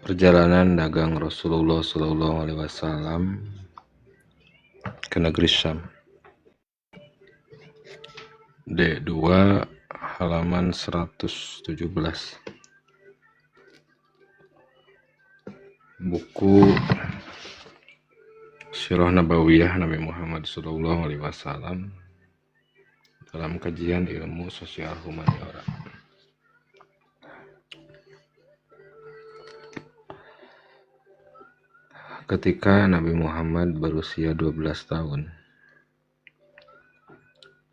Perjalanan dagang Rasulullah SAW ke negeri Syam. D2 halaman 117. Buku Sirah Nabawiyah Nabi Muhammad SAW dalam kajian ilmu sosial humaniora. Ketika Nabi Muhammad berusia 12 tahun,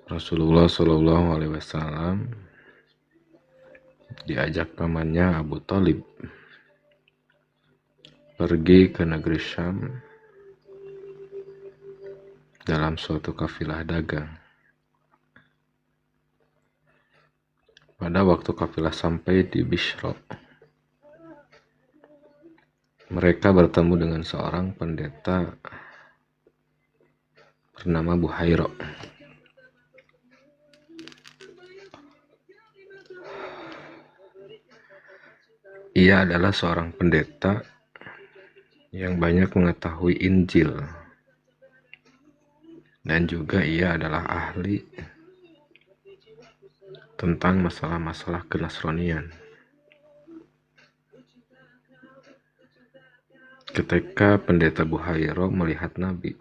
Rasulullah SAW diajak pamannya Abu Thalib pergi ke negeri Syam dalam suatu kafilah dagang. Pada waktu kafilah sampai di Bishra, mereka bertemu dengan seorang pendeta bernama Buhaira. Ia adalah seorang pendeta yang banyak mengetahui Injil, dan juga ia adalah ahli tentang masalah-masalah kenasranian. Ketika pendeta Buhaira melihat Nabi,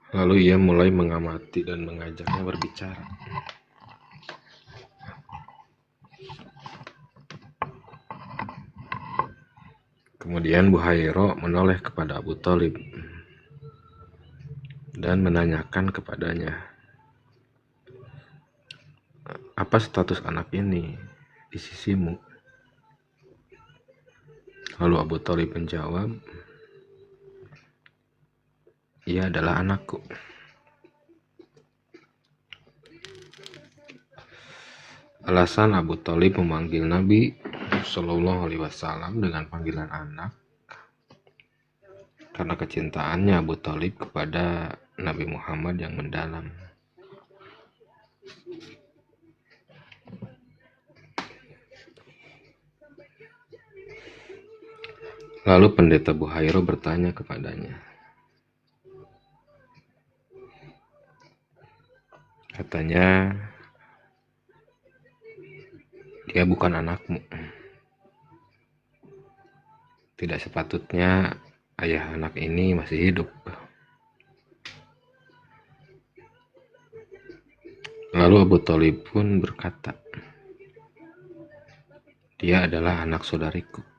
lalu ia mulai mengamati dan mengajaknya berbicara. Kemudian Buhaira menoleh kepada Abu Thalib dan menanyakan kepadanya, "Apa status anak ini di sisimu?" Lalu Abu Thalib menjawab, "Ia adalah anakku." Alasan Abu Thalib memanggil Nabi SAW dengan panggilan anak karena kecintaannya Abu Thalib kepada Nabi Muhammad yang mendalam. Lalu pendeta Buhaira bertanya kepadanya. Katanya, "Dia bukan anakmu. Tidak sepatutnya ayah anak ini masih hidup." Lalu Abu Thalib pun berkata, "Dia adalah anak saudariku."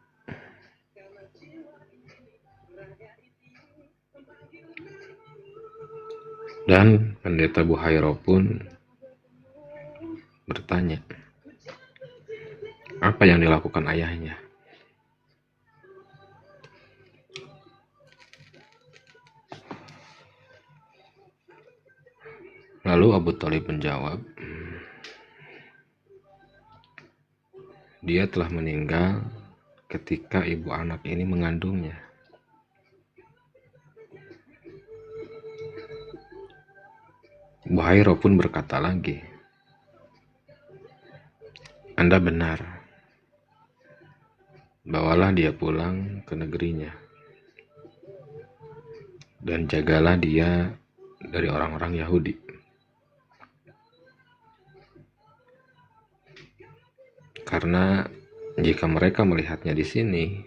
Dan pendeta Buhaira pun bertanya, "Apa yang dilakukan ayahnya?" Lalu Abu Thalib menjawab, "Dia telah meninggal ketika ibu anak ini mengandungnya." Buhaira pun berkata lagi, "Anda benar. Bawalah dia pulang ke negerinya dan jagalah dia dari orang-orang Yahudi. Karena jika mereka melihatnya di sini,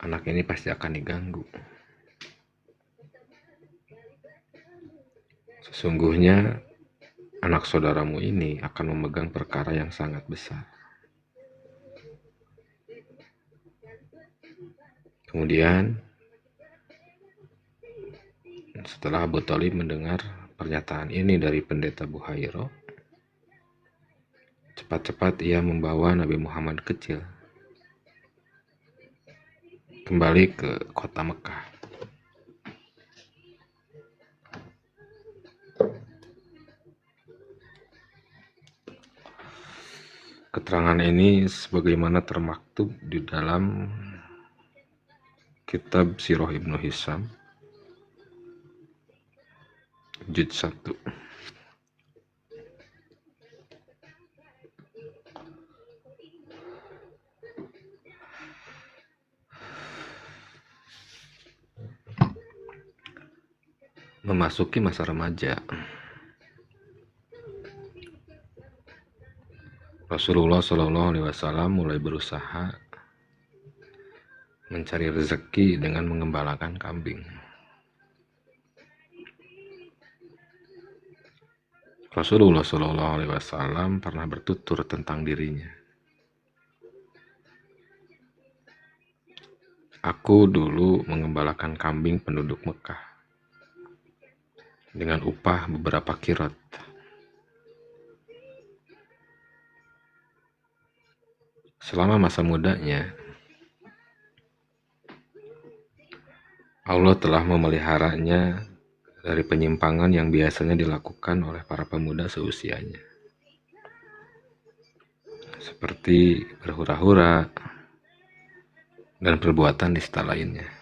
anak ini pasti akan diganggu. Sesungguhnya anak saudaramu ini akan memegang perkara yang sangat besar." Kemudian setelah Abu Thalib mendengar pernyataan ini dari pendeta Buhaira, cepat-cepat ia membawa Nabi Muhammad kecil kembali ke kota Mekah. Keterangan ini sebagaimana termaktub di dalam kitab Sirah Ibnu Hisham, juz 1. memasuki masa remaja, Rasulullah SAW mulai berusaha mencari rezeki dengan mengembalakan kambing. Rasulullah SAW pernah bertutur tentang dirinya. Aku dulu mengembalakan kambing penduduk Mekah dengan upah beberapa kirot. Selama masa mudanya, Allah telah memeliharanya dari penyimpangan yang biasanya dilakukan oleh para pemuda seusianya, seperti berhura-hura dan perbuatan nista lainnya.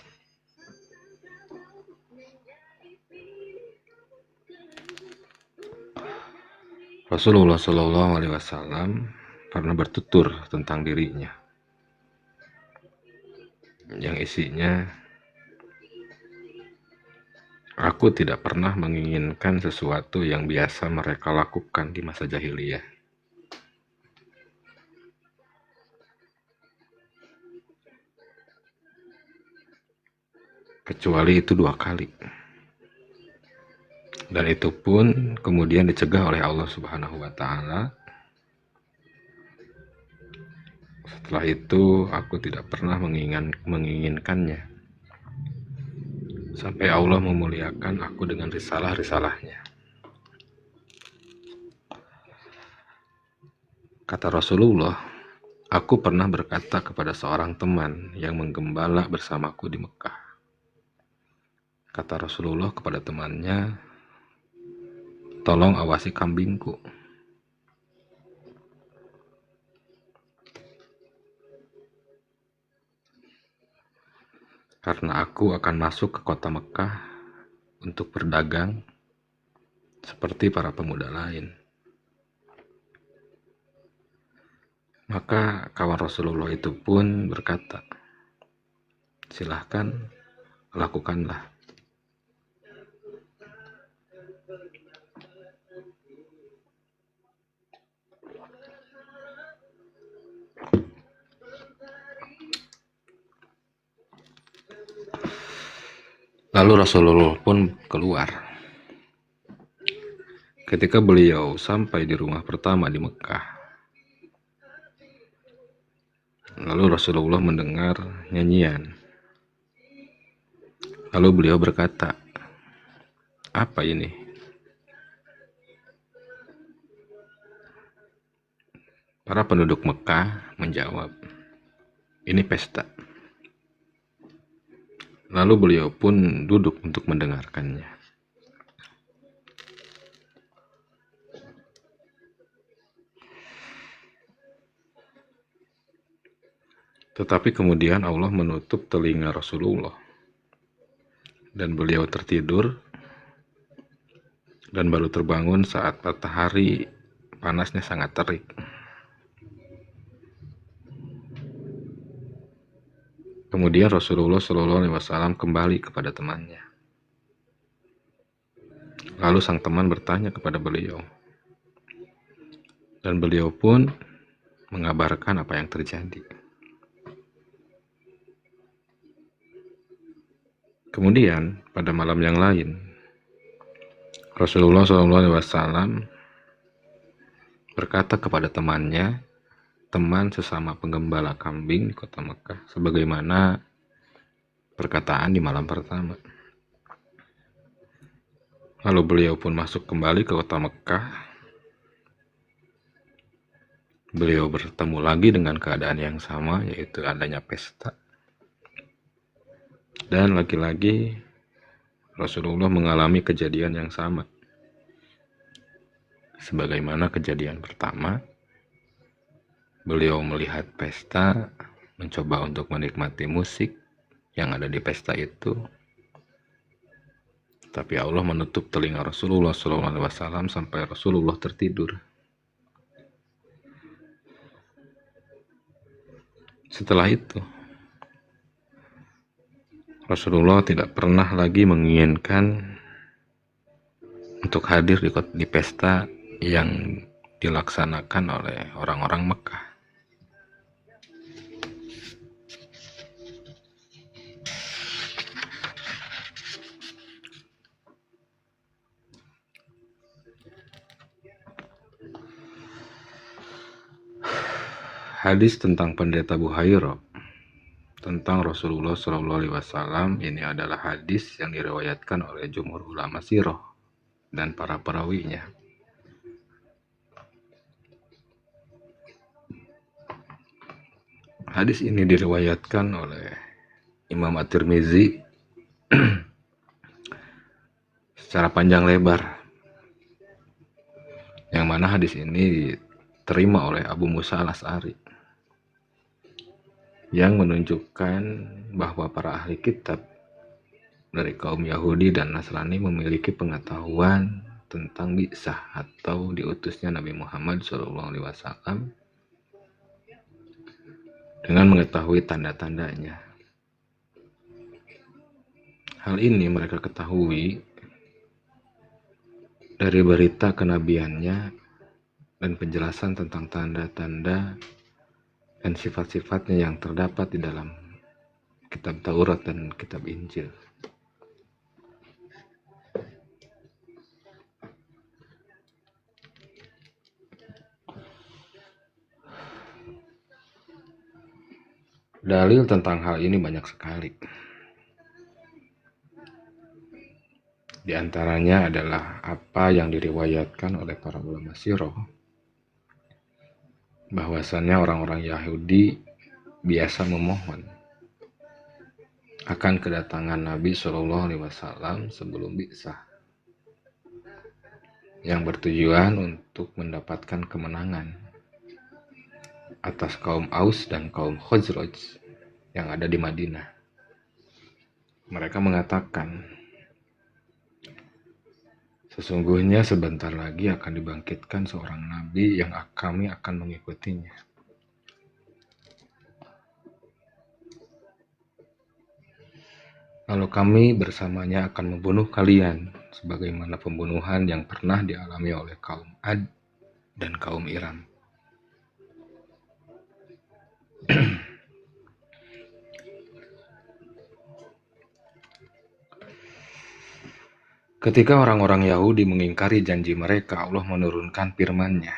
Rasulullah SAW pernah bertutur tentang dirinya, yang isinya, aku tidak pernah menginginkan sesuatu yang biasa mereka lakukan di masa jahiliyah. Kecuali itu 2 kali. Dan itu pun kemudian dicegah oleh Allah Subhanahu wa Ta'ala. Setelah itu aku tidak pernah menginginkannya, sampai Allah memuliakan aku dengan risalah-risalahnya. Kata Rasulullah, aku pernah berkata kepada seorang teman yang menggembala bersamaku di Mekah. Kata Rasulullah kepada temannya, tolong awasi kambingku. Karena aku akan masuk ke kota Mekah untuk berdagang seperti para pemuda lain. Maka kawan Rasulullah itu pun berkata, silahkan, lakukanlah. Lalu Rasulullah pun keluar. Ketika beliau sampai di rumah pertama di Mekah, lalu Rasulullah mendengar nyanyian. Lalu beliau berkata, apa ini? Para penduduk Mekah menjawab, ini pesta. Lalu beliau pun duduk untuk mendengarkannya. Tetapi kemudian Allah menutup telinga Rasulullah, dan beliau tertidur dan baru terbangun saat matahari panasnya sangat terik. Kemudian Rasulullah SAW kembali kepada temannya. Lalu sang teman bertanya kepada beliau, dan beliau pun mengabarkan apa yang terjadi. Kemudian pada malam yang lain, Rasulullah SAW berkata kepada temannya, teman sesama penggembala kambing di kota Mekah, sebagaimana perkataan di malam pertama. Lalu beliau pun masuk kembali ke kota Mekah. Beliau bertemu lagi dengan keadaan yang sama, yaitu adanya pesta. Dan lagi-lagi Rasulullah mengalami kejadian yang sama. Sebagaimana kejadian pertama, beliau melihat pesta, mencoba untuk menikmati musik yang ada di pesta itu. Tapi Allah menutup telinga Rasulullah SAW sampai Rasulullah tertidur. Setelah itu, Rasulullah tidak pernah lagi menginginkan untuk hadir di pesta yang dilaksanakan oleh orang-orang Mekah. Hadis tentang pendeta Buhairah tentang Rasulullah SAW ini adalah hadis yang diriwayatkan oleh jumhur ulama sirah dan para perawinya. Hadis ini diriwayatkan oleh Imam At-Tirmizi secara panjang lebar, yang mana hadis ini diterima oleh Abu Musa Al-Asy'ari, yang menunjukkan bahwa para ahli kitab dari kaum Yahudi dan Nasrani memiliki pengetahuan tentang bi'tsah atau diutusnya Nabi Muhammad SAW dengan mengetahui tanda-tandanya. Hal ini mereka ketahui dari berita kenabiannya dan penjelasan tentang tanda-tanda dan sifat-sifatnya yang terdapat di dalam kitab Taurat dan kitab Injil. Dalil tentang hal ini banyak sekali. Di antaranya adalah apa yang diriwayatkan oleh para ulama sirah, bahwasannya orang-orang Yahudi biasa memohon akan kedatangan Nabi SAW sebelum bi'tsah, yang bertujuan untuk mendapatkan kemenangan atas kaum Aus dan kaum Khazraj yang ada di Madinah. Mereka mengatakan, sesungguhnya sebentar lagi akan dibangkitkan seorang nabi yang kami akan mengikutinya. Lalu kami bersamanya akan membunuh kalian, sebagaimana pembunuhan yang pernah dialami oleh kaum Ad dan kaum Iram. Ketika orang-orang Yahudi mengingkari janji mereka, Allah menurunkan firman-Nya.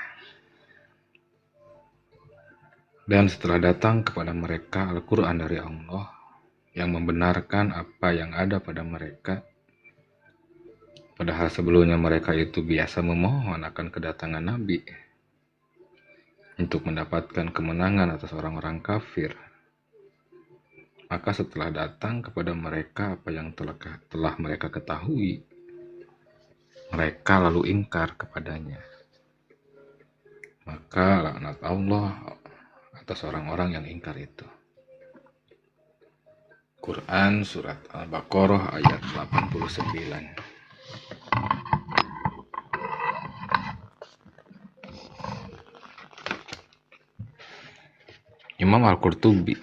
Dan setelah datang kepada mereka Al-Quran dari Allah yang membenarkan apa yang ada pada mereka, padahal sebelumnya mereka itu biasa memohon akan kedatangan Nabi untuk mendapatkan kemenangan atas orang-orang kafir, maka setelah datang kepada mereka apa yang telah mereka ketahui, mereka lalu ingkar kepadanya. Maka laknat Allah atas orang-orang yang ingkar itu. Quran Surat Al-Baqarah ayat 89. Imam Al-Qurtubi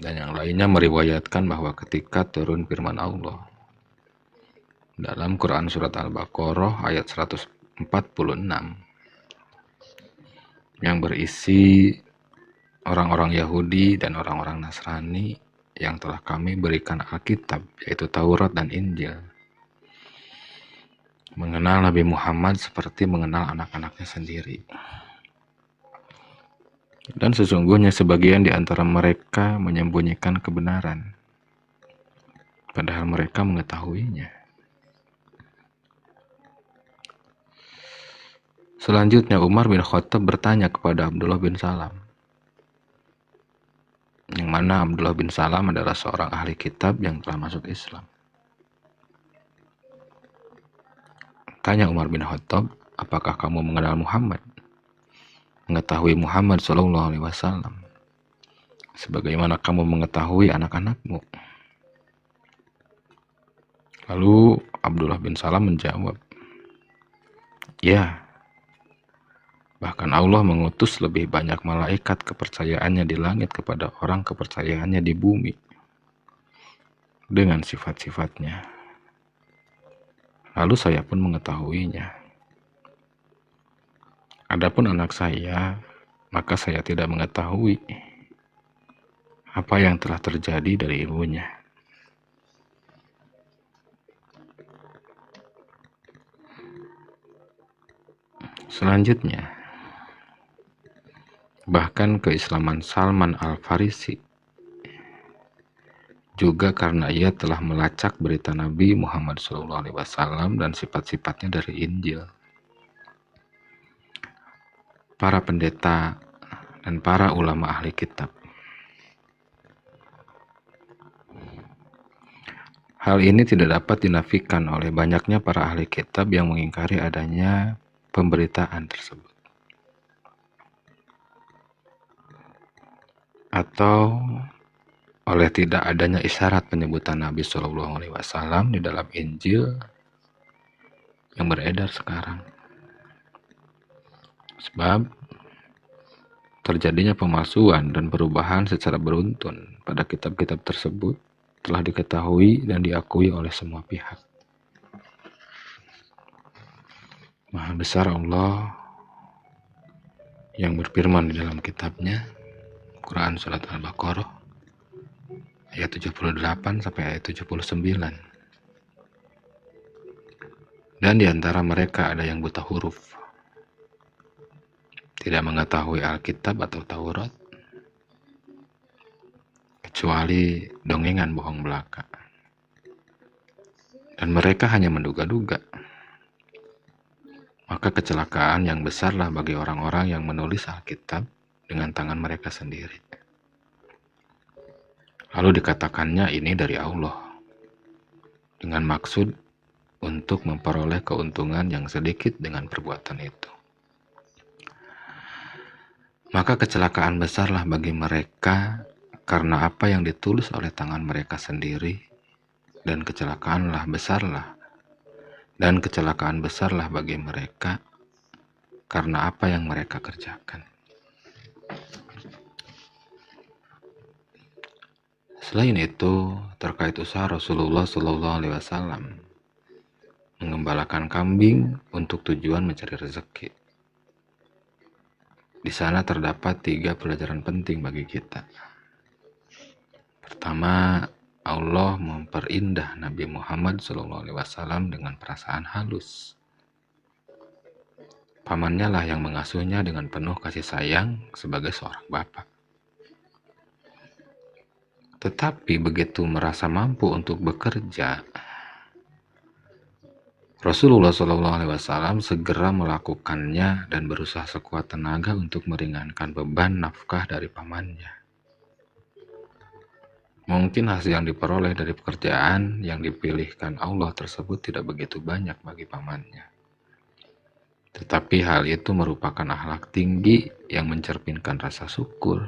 dan yang lainnya meriwayatkan bahwa ketika turun firman Allah dalam Quran Surat Al-Baqarah ayat 146 yang berisi orang-orang Yahudi dan orang-orang Nasrani yang telah kami berikan Alkitab, yaitu Taurat dan Injil, mengenal Nabi Muhammad seperti mengenal anak-anaknya sendiri. Dan sesungguhnya sebagian di antara mereka menyembunyikan kebenaran, padahal mereka mengetahuinya. Selanjutnya Umar bin Khattab bertanya kepada Abdullah bin Salam, yang mana Abdullah bin Salam adalah seorang ahli kitab yang telah masuk Islam. Tanya Umar bin Khattab, apakah kamu mengenal Muhammad? Mengetahui Muhammad SAW, sebagaimana kamu mengetahui anak-anakmu? Lalu Abdullah bin Salam menjawab, ya, bahkan Allah mengutus lebih banyak malaikat kepercayaannya di langit kepada orang kepercayaannya di bumi dengan sifat-sifatnya. Lalu saya pun mengetahuinya. Adapun anak saya, maka saya tidak mengetahui apa yang telah terjadi dari ibunya. Selanjutnya, bahkan keislaman Salman Al-Farisi juga karena ia telah melacak berita Nabi Muhammad SAW dan sifat-sifatnya dari Injil. Para pendeta dan para ulama ahli kitab. Hal ini tidak dapat dinafikan oleh banyaknya para ahli kitab yang mengingkari adanya pemberitaan tersebut. Atau oleh tidak adanya isyarat penyebutan Nabi SAW di dalam Injil yang beredar sekarang. Sebab terjadinya pemalsuan dan perubahan secara beruntun pada kitab-kitab tersebut telah diketahui dan diakui oleh semua pihak. Maha besar Allah yang berfirman di dalam kitabnya, Quran Surat Al-Baqarah ayat 78 sampai ayat 79. Dan di antara mereka ada yang buta huruf, tidak mengetahui Alkitab atau Taurat, kecuali dongengan bohong belaka. Dan mereka hanya menduga-duga. Maka kecelakaan yang besarlah bagi orang-orang yang menulis Alkitab dengan tangan mereka sendiri. Lalu dikatakannya ini dari Allah, dengan maksud untuk memperoleh keuntungan yang sedikit dengan perbuatan itu. Maka kecelakaan besarlah bagi mereka karena apa yang ditulis oleh tangan mereka sendiri, dan kecelakaan besarlah bagi mereka karena apa yang mereka kerjakan. Selain itu, terkait usaha Rasulullah SAW mengembalakan kambing untuk tujuan mencari rezeki. Di sana terdapat 3 pelajaran penting bagi kita. Pertama, Allah memperindah Nabi Muhammad SAW dengan perasaan halus. Pamannya lah yang mengasuhnya dengan penuh kasih sayang sebagai seorang bapak. Tetapi begitu merasa mampu untuk bekerja, Rasulullah SAW segera melakukannya dan berusaha sekuat tenaga untuk meringankan beban nafkah dari pamannya. Mungkin hasil yang diperoleh dari pekerjaan yang dipilihkan Allah tersebut tidak begitu banyak bagi pamannya. Tetapi hal itu merupakan akhlak tinggi yang mencerminkan rasa syukur,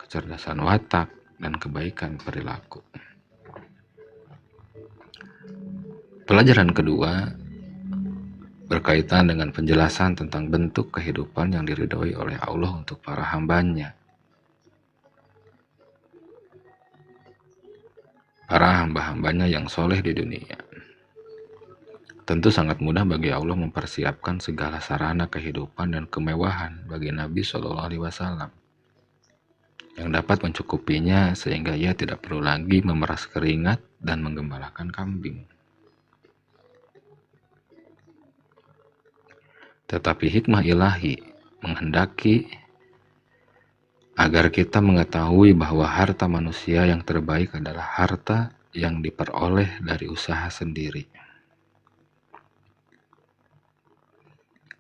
kecerdasan watak, dan kebaikan perilaku. Pelajaran kedua berkaitan dengan penjelasan tentang bentuk kehidupan yang diridhoi oleh Allah untuk para hambanya. Para hamba-hambanya yang soleh di dunia. Tentu sangat mudah bagi Allah mempersiapkan segala sarana kehidupan dan kemewahan bagi Nabi SAW yang dapat mencukupinya sehingga ia tidak perlu lagi memeras keringat dan menggembalakan kambing. Tetapi hikmah ilahi menghendaki agar kita mengetahui bahwa harta manusia yang terbaik adalah harta yang diperoleh dari usaha sendiri.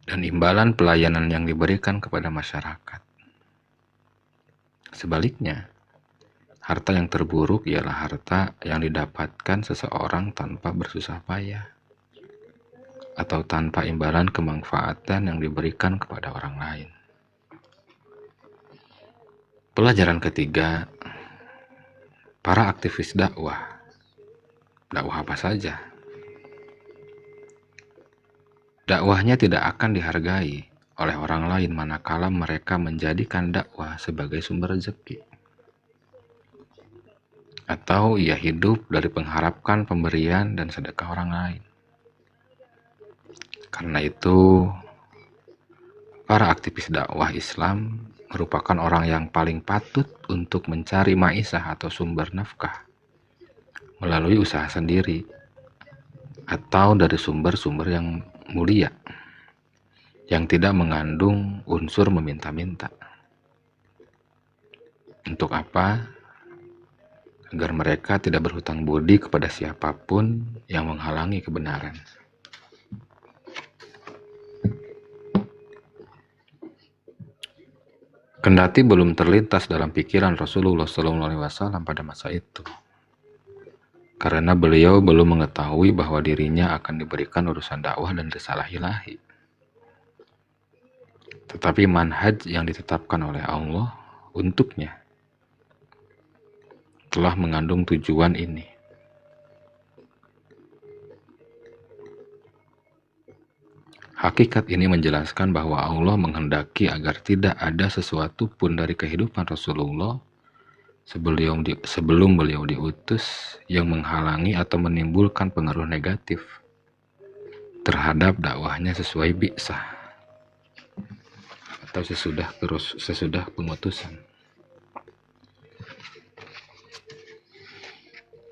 Dan imbalan pelayanan yang diberikan kepada masyarakat. Sebaliknya, harta yang terburuk ialah harta yang didapatkan seseorang tanpa bersusah payah atau tanpa imbalan kemanfaatan yang diberikan kepada orang lain. Pelajaran ketiga, para aktivis dakwah. Dakwah apa saja? Dakwahnya tidak akan dihargai oleh orang lain manakala mereka menjadikan dakwah sebagai sumber rezeki. Atau ia hidup dari mengharapkan pemberian dan sedekah orang lain. Karena itu, para aktivis dakwah Islam merupakan orang yang paling patut untuk mencari maisah atau sumber nafkah melalui usaha sendiri atau dari sumber-sumber yang mulia, yang tidak mengandung unsur meminta-minta. Untuk apa? Agar mereka tidak berhutang budi kepada siapapun yang menghalangi kebenaran. Kendati belum terlintas dalam pikiran Rasulullah SAW pada masa itu, karena beliau belum mengetahui bahwa dirinya akan diberikan urusan dakwah dan risalah ilahi. Tetapi manhaj yang ditetapkan oleh Allah untuknya telah mengandung tujuan ini. Hakikat ini menjelaskan bahwa Allah menghendaki agar tidak ada sesuatu pun dari kehidupan Rasulullah sebelum beliau diutus yang menghalangi atau menimbulkan pengaruh negatif terhadap dakwahnya sesuai bi'sah atau sesudah pengutusan.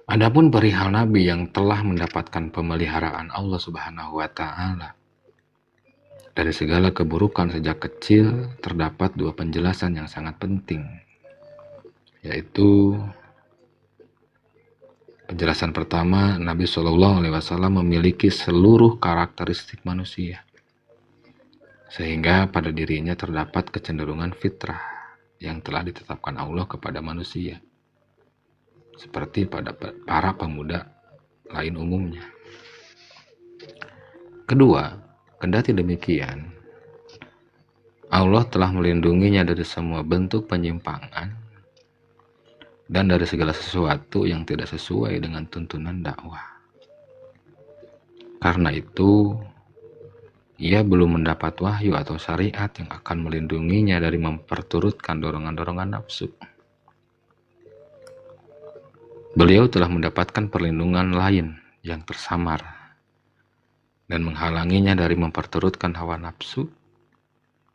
Adapun perihal Nabi yang telah mendapatkan pemeliharaan Allah Subhanahu wa Ta'ala dari segala keburukan sejak kecil, terdapat dua penjelasan yang sangat penting, yaitu penjelasan pertama, Nabi SAW memiliki seluruh karakteristik manusia, sehingga pada dirinya terdapat kecenderungan fitrah yang telah ditetapkan Allah kepada manusia, seperti pada para pemuda lain umumnya. Kedua, kendati demikian, Allah telah melindunginya dari semua bentuk penyimpangan dan dari segala sesuatu yang tidak sesuai dengan tuntunan dakwah. Karena itu, ia belum mendapat wahyu atau syariat yang akan melindunginya dari memperturutkan dorongan-dorongan nafsu. Beliau telah mendapatkan perlindungan lain yang tersamar dan menghalanginya dari memperturutkan hawa nafsu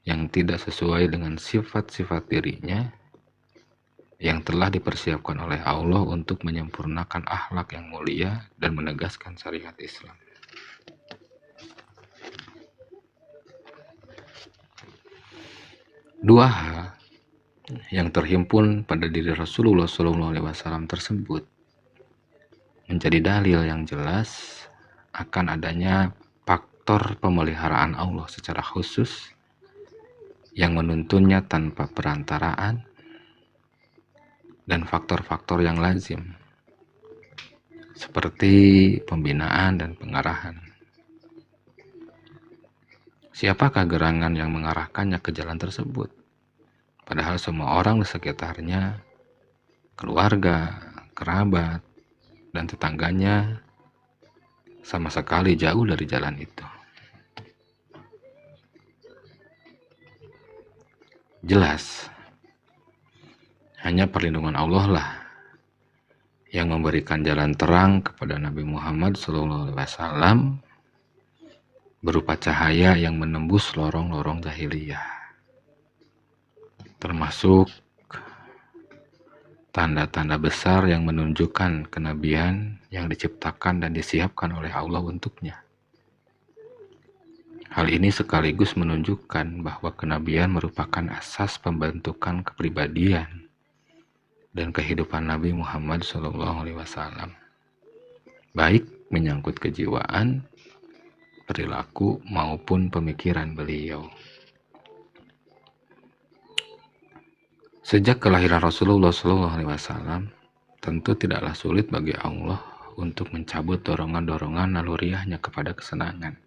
yang tidak sesuai dengan sifat-sifat dirinya yang telah dipersiapkan oleh Allah untuk menyempurnakan akhlak yang mulia dan menegaskan syariat Islam. Dua hal yang terhimpun pada diri Rasulullah SAW tersebut menjadi dalil yang jelas akan adanya faktor pemeliharaan Allah secara khusus yang menuntunnya tanpa perantaraan dan faktor-faktor yang lazim seperti pembinaan dan pengarahan. Siapakah gerangan yang mengarahkannya ke jalan tersebut? Padahal semua orang di sekitarnya, keluarga, kerabat, dan tetangganya sama sekali jauh dari jalan itu. Jelas, hanya perlindungan Allah lah yang memberikan jalan terang kepada Nabi Muhammad SAW berupa cahaya yang menembus lorong-lorong jahiliyah, termasuk tanda-tanda besar yang menunjukkan kenabian yang diciptakan dan disiapkan oleh Allah untuknya. Hal ini sekaligus menunjukkan bahwa kenabian merupakan asas pembentukan kepribadian dan kehidupan Nabi Muhammad SAW, baik menyangkut kejiwaan, perilaku, maupun pemikiran beliau. Sejak kelahiran Rasulullah SAW, tentu tidaklah sulit bagi Allah untuk mencabut dorongan-dorongan naluriahnya kepada kesenangan,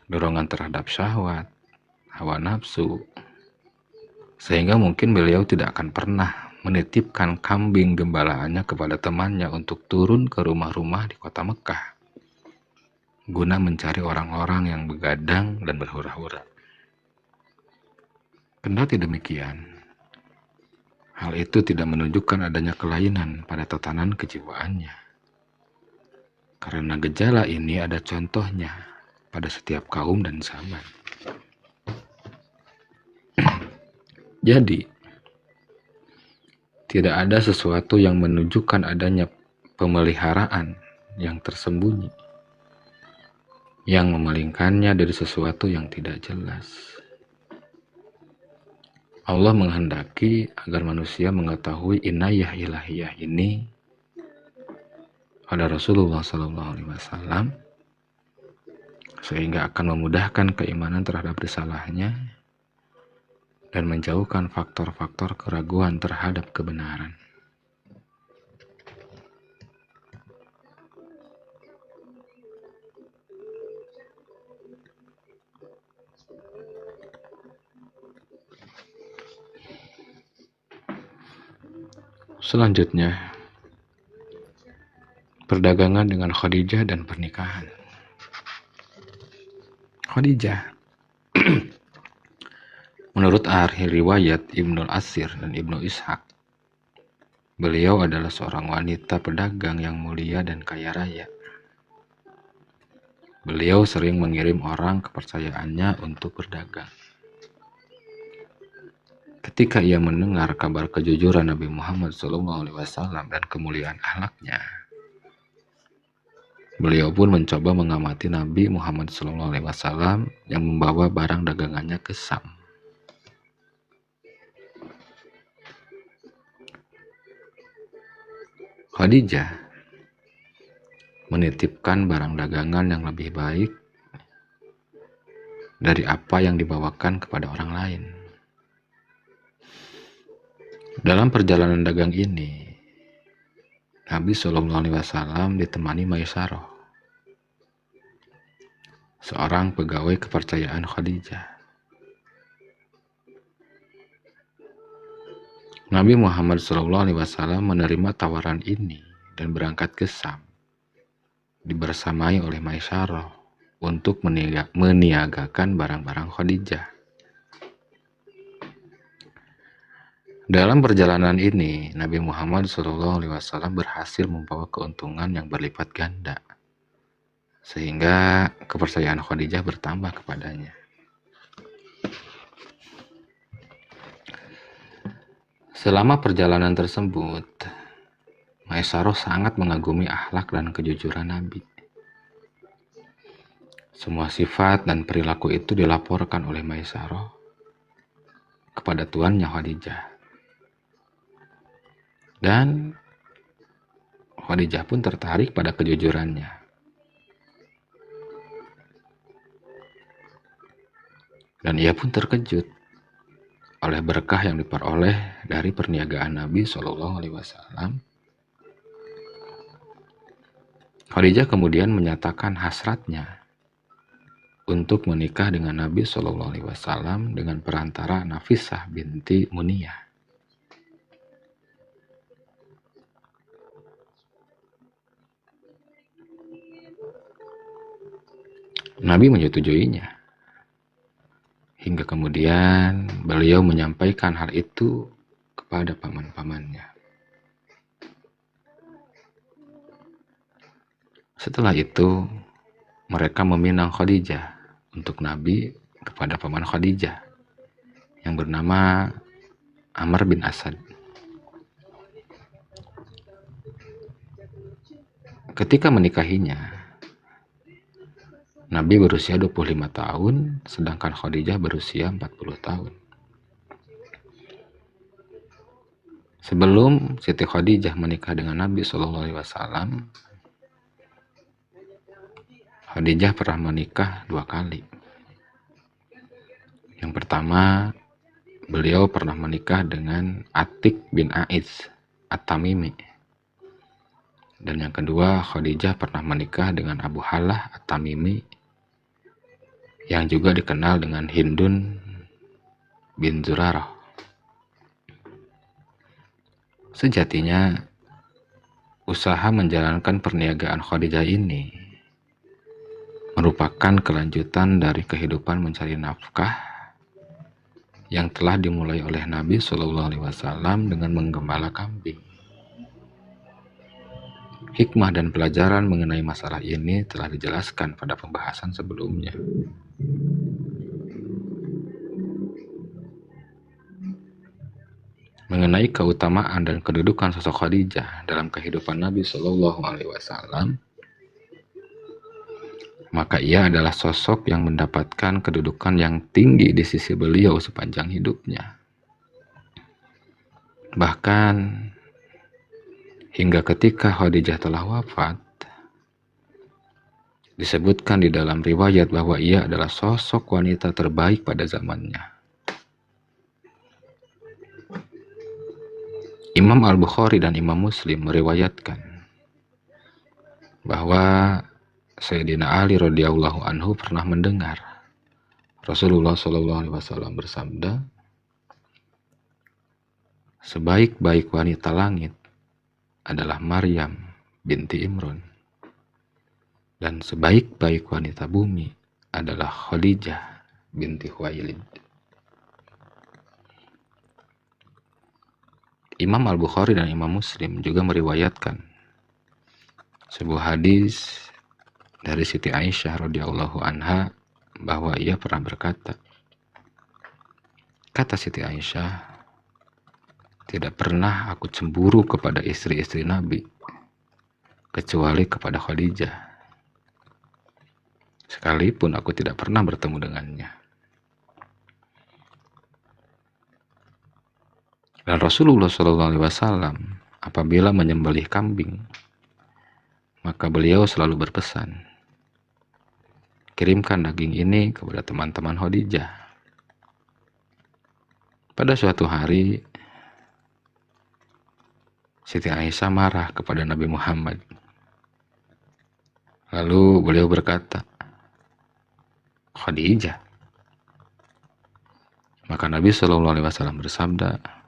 dorongan terhadap syahwat, hawa nafsu, sehingga mungkin beliau tidak akan pernah menitipkan kambing gembalaannya kepada temannya untuk turun ke rumah-rumah di kota Mekah guna mencari orang-orang yang begadang dan berhura-hura. Kendati demikian, hal itu tidak menunjukkan adanya kelainan pada tatanan kejiwaannya. Karena gejala ini ada contohnya pada setiap kaum dan zaman. Jadi, tidak ada sesuatu yang menunjukkan adanya pemeliharaan yang tersembunyi, yang memalingkannya dari sesuatu yang tidak jelas. Allah menghendaki agar manusia mengetahui inayah ilahiyah ini pada Rasulullah SAW, sehingga akan memudahkan keimanan terhadap risalahnya dan menjauhkan faktor-faktor keraguan terhadap kebenaran. Selanjutnya, perdagangan dengan Khadijah dan pernikahan. Khadijah, menurut ahli riwayat Ibnul Asir dan Ibnu Ishaq, beliau adalah seorang wanita pedagang yang mulia dan kaya raya. Beliau sering mengirim orang kepercayaannya untuk berdagang. Ketika ia mendengar kabar kejujuran Nabi Muhammad SAW dan kemuliaan akhlaknya, beliau pun mencoba mengamati Nabi Muhammad SAW yang membawa barang dagangannya ke Sam. Khadijah menitipkan barang dagangan yang lebih baik dari apa yang dibawakan kepada orang lain. Dalam perjalanan dagang ini, Nabi SAW ditemani Maisarah, seorang pegawai kepercayaan Khadijah. Nabi Muhammad SAW menerima tawaran ini dan berangkat ke Sam, dibersamai oleh Maisarah untuk meniagakan barang-barang Khadijah. Dalam perjalanan ini, Nabi Muhammad SAW berhasil membawa keuntungan yang berlipat ganda, sehingga kepercayaan Khadijah bertambah kepadanya. Selama perjalanan tersebut, Maisarah sangat mengagumi akhlak dan kejujuran Nabi. Semua sifat dan perilaku itu dilaporkan oleh Maisarah kepada tuannya Khadijah. Dan Khadijah pun tertarik pada kejujurannya. Dan ia pun terkejut oleh berkah yang diperoleh dari perniagaan Nabi SAW. Khadijah kemudian menyatakan hasratnya untuk menikah dengan Nabi SAW dengan perantara Nafisah binti Muniyah. Nabi menyetujuinya. Hingga kemudian beliau menyampaikan hal itu kepada paman-pamannya. Setelah itu, mereka meminang Khadijah untuk Nabi kepada paman Khadijah yang bernama Amr bin Asad. Ketika menikahinya, Nabi berusia 25 tahun, sedangkan Khadijah berusia 40 tahun. Sebelum Siti Khadijah menikah dengan Nabi SAW, Khadijah pernah menikah 2 kali. Yang pertama, beliau pernah menikah dengan Atik bin Aiz At-Tamimi. Dan yang kedua, Khadijah pernah menikah dengan Abu Halah At-Tamimi, yang juga dikenal dengan Hindun bin Zurarah. Sejatinya, usaha menjalankan perniagaan Khadijah ini merupakan kelanjutan dari kehidupan mencari nafkah yang telah dimulai oleh Nabi SAW dengan menggembala kambing. Hikmah dan pelajaran mengenai masalah ini telah dijelaskan pada pembahasan sebelumnya. Mengenai keutamaan dan kedudukan sosok Khadijah dalam kehidupan Nabi Shallallahu Alaihi Wasallam, maka ia adalah sosok yang mendapatkan kedudukan yang tinggi di sisi beliau sepanjang hidupnya. Bahkan hingga ketika Khadijah telah wafat, disebutkan di dalam riwayat bahwa ia adalah sosok wanita terbaik pada zamannya. Imam Al-Bukhari dan Imam Muslim meriwayatkan bahwa Sayyidina Ali radhiyallahu anhu pernah mendengar Rasulullah Shallallahu Alaihi Wasallam bersabda, sebaik-baik wanita langit adalah Maryam binti Imran, dan sebaik-baik wanita bumi adalah Khadijah binti Khuwailid. Imam Al-Bukhari dan Imam Muslim juga meriwayatkan sebuah hadis dari Siti Aisyah radhiyallahu anha bahwa ia pernah berkata, kata Siti Aisyah, tidak pernah aku cemburu kepada istri-istri Nabi kecuali kepada Khadijah, sekalipun aku tidak pernah bertemu dengannya. Dan Rasulullah SAW apabila menyembelih kambing, maka beliau selalu berpesan, kirimkan daging ini kepada teman-teman Khadijah. Pada suatu hari, Siti Aisyah marah kepada Nabi Muhammad. Lalu beliau berkata, Khadijah. Maka Nabi SAW bersabda,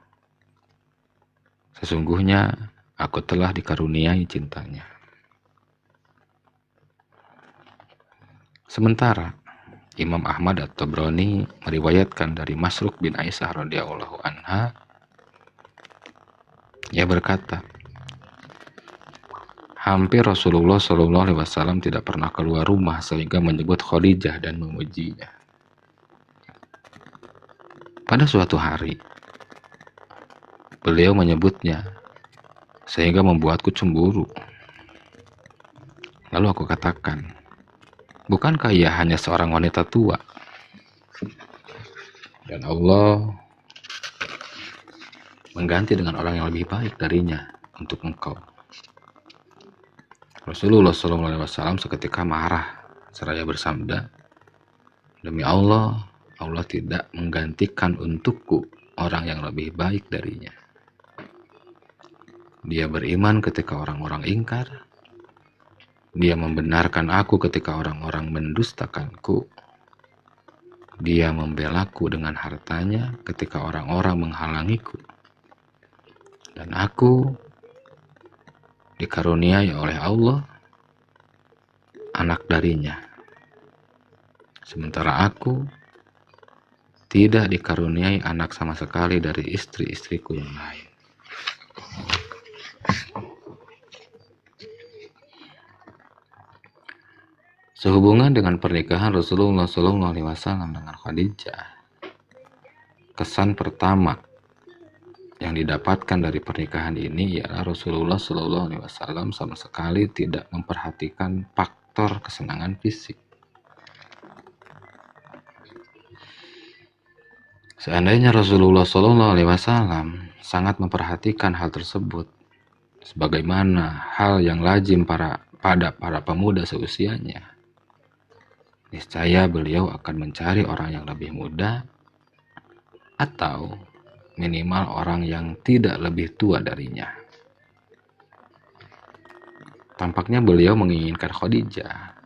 sesungguhnya aku telah dikaruniai cintanya. Sementara Imam Ahmad At-Tabrani meriwayatkan dari Masruq bin Aisyah radhiyallahu anha, ia berkata, hampir Rasulullah SAW tidak pernah keluar rumah sehingga menyebut Khadijah dan memujinya. Pada suatu hari, beliau menyebutnya sehingga membuatku cemburu. Lalu aku katakan, bukankah ia hanya seorang wanita tua? Dan Allah mengganti dengan orang yang lebih baik darinya untuk engkau. Rasulullah SAW seketika marah seraya bersabda, demi Allah, Allah tidak menggantikan untukku orang yang lebih baik darinya. Dia beriman ketika orang-orang ingkar. Dia membenarkan aku ketika orang-orang mendustakanku. Dia membelaku dengan hartanya ketika orang-orang menghalangiku. Dan aku dikaruniai oleh Allah anak darinya. Sementara aku tidak dikaruniai anak sama sekali dari istri-istriku yang lain. Sehubungan dengan pernikahan Rasulullah SAW dengan Khadijah, kesan pertama yang didapatkan dari pernikahan ini ialah Rasulullah SAW sama sekali tidak memperhatikan faktor kesenangan fisik. Seandainya Rasulullah SAW sangat memperhatikan hal tersebut, sebagaimana hal yang lazim pada para pemuda seusianya, niscaya beliau akan mencari orang yang lebih muda atau minimal orang yang tidak lebih tua darinya. Tampaknya beliau menginginkan Khadijah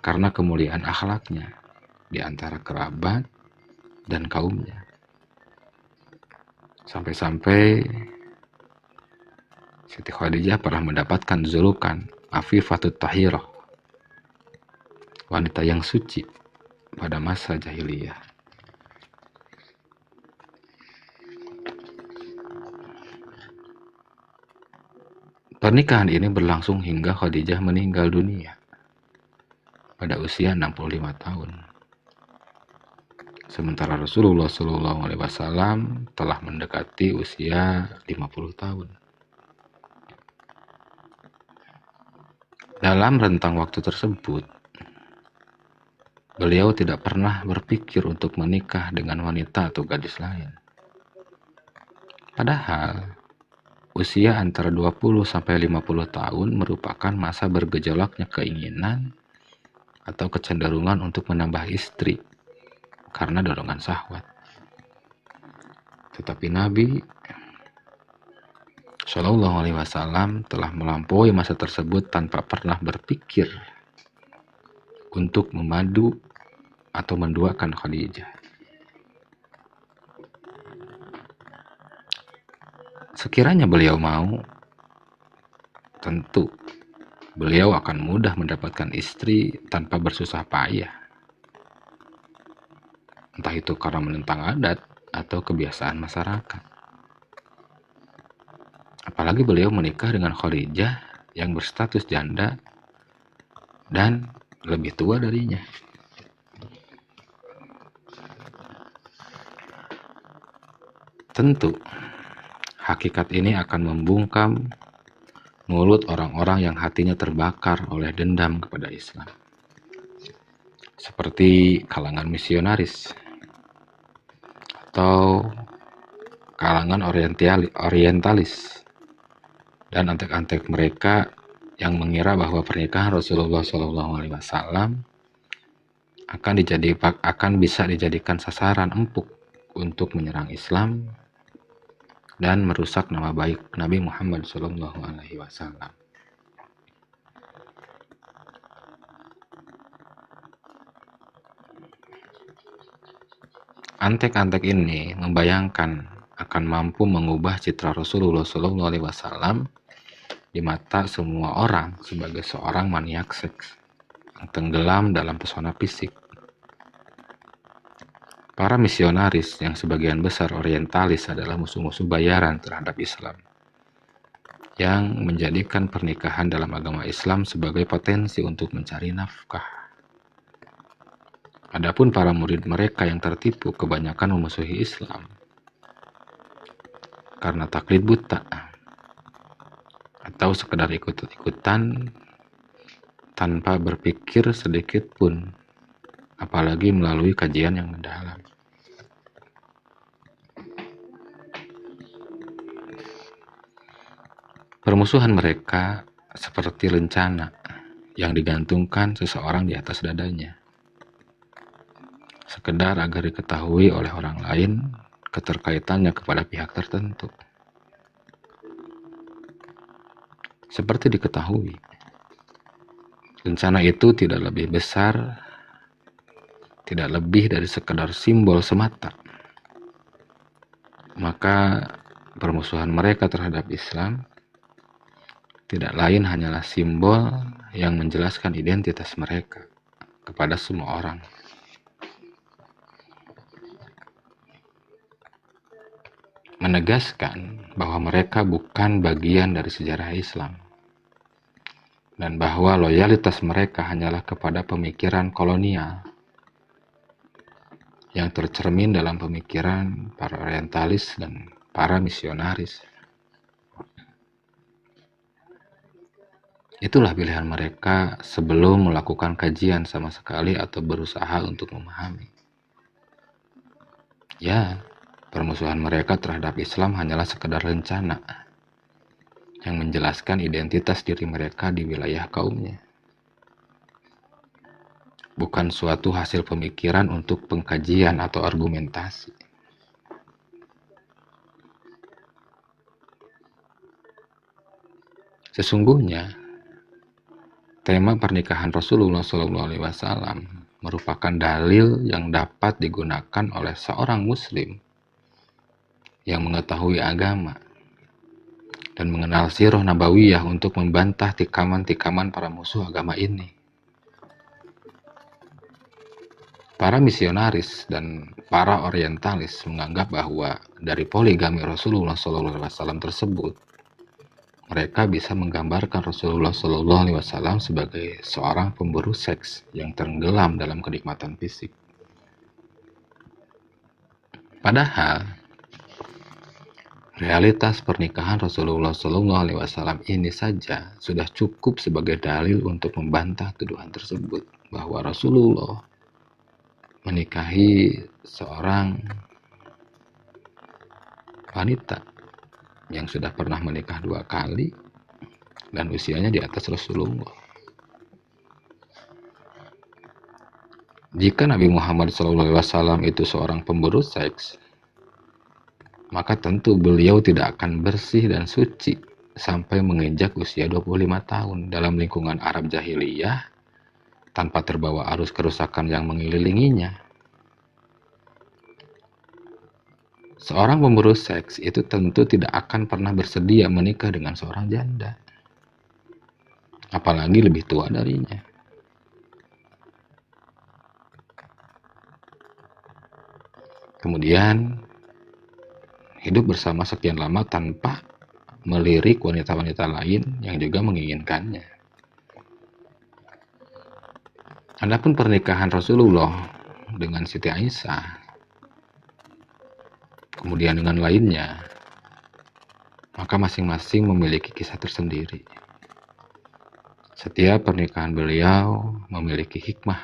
karena kemuliaan akhlaknya di antara kerabat dan kaumnya. Sampai-sampai Siti Khadijah pernah mendapatkan julukan Afifatut Tahirah, wanita yang suci pada masa jahiliyah. Pernikahan ini berlangsung hingga Khadijah meninggal dunia pada usia 65 tahun. Sementara Rasulullah SAW telah mendekati usia 50 tahun. Dalam rentang waktu tersebut, beliau tidak pernah berpikir untuk menikah dengan wanita atau gadis lain. Padahal, usia antara 20 sampai 50 tahun merupakan masa bergejolaknya keinginan atau kecenderungan untuk menambah istri karena dorongan syahwat. Tetapi Nabi Shallallahu Alaihi Wasallam telah melampaui masa tersebut tanpa pernah berpikir untuk memadu atau menduakan Khadijah. Sekiranya beliau mau, tentu beliau akan mudah mendapatkan istri tanpa bersusah payah. Entah itu karena menentang adat atau kebiasaan masyarakat. Apalagi beliau menikah dengan Khadijah yang berstatus janda dan lebih tua darinya. Tentu, hakikat ini akan membungkam mulut orang-orang yang hatinya terbakar oleh dendam kepada Islam. Seperti kalangan misionaris atau kalangan orientalis dan antek-antek mereka yang mengira bahwa pernikahan Rasulullah SAW akan bisa dijadikan sasaran empuk untuk menyerang Islam dan merusak nama baik Nabi Muhammad SAW. Antek-antek ini membayangkan akan mampu mengubah citra Rasulullah SAW di mata semua orang sebagai seorang maniak seks yang tenggelam dalam pesona fisik. Para misionaris yang sebagian besar orientalis adalah musuh-musuh bayaran terhadap Islam, yang menjadikan pernikahan dalam agama Islam sebagai potensi untuk mencari nafkah. Adapun para murid mereka yang tertipu kebanyakan memusuhi Islam karena taklid buta atau sekedar ikut-ikutan tanpa berpikir sedikit pun, apalagi melalui kajian yang mendalam. Permusuhan mereka seperti lencana yang digantungkan seseorang di atas dadanya, sekedar agar diketahui oleh orang lain keterkaitannya kepada pihak tertentu. Seperti diketahui, rencana itu tidak lebih besar, tidak lebih dari sekedar simbol semata. Maka permusuhan mereka terhadap Islam tidak lain hanyalah simbol yang menjelaskan identitas mereka kepada semua orang. Menegaskan bahwa mereka bukan bagian dari sejarah Islam dan bahwa loyalitas mereka hanyalah kepada pemikiran kolonial yang tercermin dalam pemikiran para orientalis dan para misionaris. Itulah pilihan mereka sebelum melakukan kajian sama sekali atau berusaha untuk memahami. Ya, permusuhan mereka terhadap Islam hanyalah sekedar rencana yang menjelaskan identitas diri mereka di wilayah kaumnya. Bukan suatu hasil pemikiran untuk pengkajian atau argumentasi. Sesungguhnya, tema pernikahan Rasulullah SAW merupakan dalil yang dapat digunakan oleh seorang Muslim yang mengetahui agama dan mengenal sirah nabawiyah untuk membantah tikaman-tikaman para musuh agama ini. Para misionaris dan para orientalis menganggap bahwa dari poligami Rasulullah SAW tersebut mereka bisa menggambarkan Rasulullah Shallallahu Alaihi Wasallam sebagai seorang pemburu seks yang tenggelam dalam kenikmatan fisik. Padahal realitas pernikahan Rasulullah Shallallahu Alaihi Wasallam ini saja sudah cukup sebagai dalil untuk membantah tuduhan tersebut bahwa Rasulullah menikahi seorang wanita yang sudah pernah menikah 2 kali dan usianya di atas Rasulullah. Jika Nabi Muhammad SAW itu seorang pemburu seks, maka tentu beliau tidak akan bersih dan suci sampai menginjak usia 25 tahun dalam lingkungan Arab Jahiliyah tanpa terbawa arus kerusakan yang mengelilinginya. Seorang pemburu seks itu tentu tidak akan pernah bersedia menikah dengan seorang janda, apalagi lebih tua darinya. Kemudian hidup bersama sekian lama tanpa melirik wanita-wanita lain yang juga menginginkannya. Adapun pernikahan Rasulullah dengan Siti Aisyah, kemudian dengan lainnya, maka masing-masing memiliki kisah tersendiri. Setiap pernikahan beliau memiliki hikmah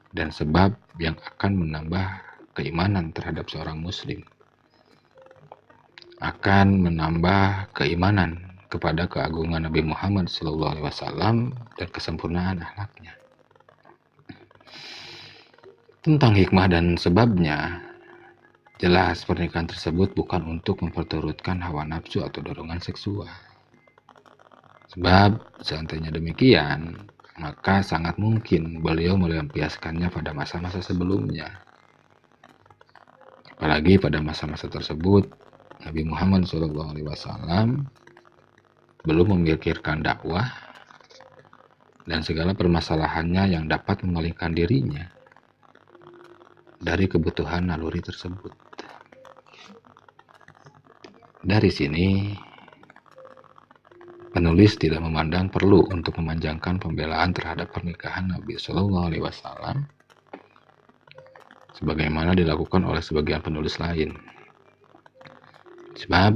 dan sebab yang akan menambah keimanan terhadap seorang muslim, akan menambah keimanan kepada keagungan Nabi Muhammad SAW dan kesempurnaan akhlaknya. Tentang hikmah dan sebabnya, jelas pernikahan tersebut bukan untuk memperturutkan hawa nafsu atau dorongan seksual. Sebab seandainya demikian, maka sangat mungkin beliau melampiaskannya pada masa-masa sebelumnya. Apalagi pada masa-masa tersebut, Nabi Muhammad SAW belum memikirkan dakwah dan segala permasalahannya yang dapat memalingkan dirinya dari kebutuhan naluri tersebut. Dari sini, penulis tidak memandang perlu untuk memanjangkan pembelaan terhadap pernikahan Nabi Shallallahu Alaihi Wasallam sebagaimana dilakukan oleh sebagian penulis lain. Sebab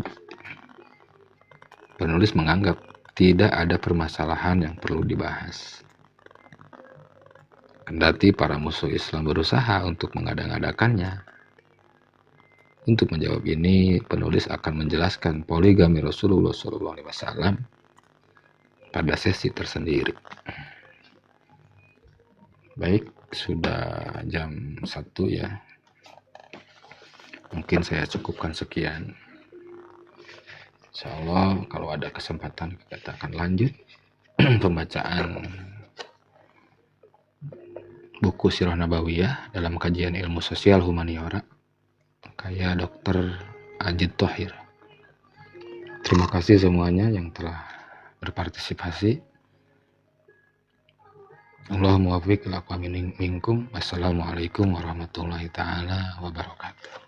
penulis menganggap tidak ada permasalahan yang perlu dibahas. Kendati para musuh Islam berusaha untuk mengada-ngadakannya. Untuk menjawab ini, penulis akan menjelaskan poligami Rasulullah SAW pada sesi tersendiri. Baik, sudah jam 1 ya. Mungkin saya cukupkan sekian. Insyaallah kalau ada kesempatan kita akan lanjut pembacaan buku Sirah Nabawiyah dalam kajian ilmu sosial humaniora kayak Dr. Ajid Thohir. Terima kasih semuanya yang telah berpartisipasi. Allahumma waffiq ila aqwamim minkum. Wassalamualaikum warahmatullahi taala wabarakatuh.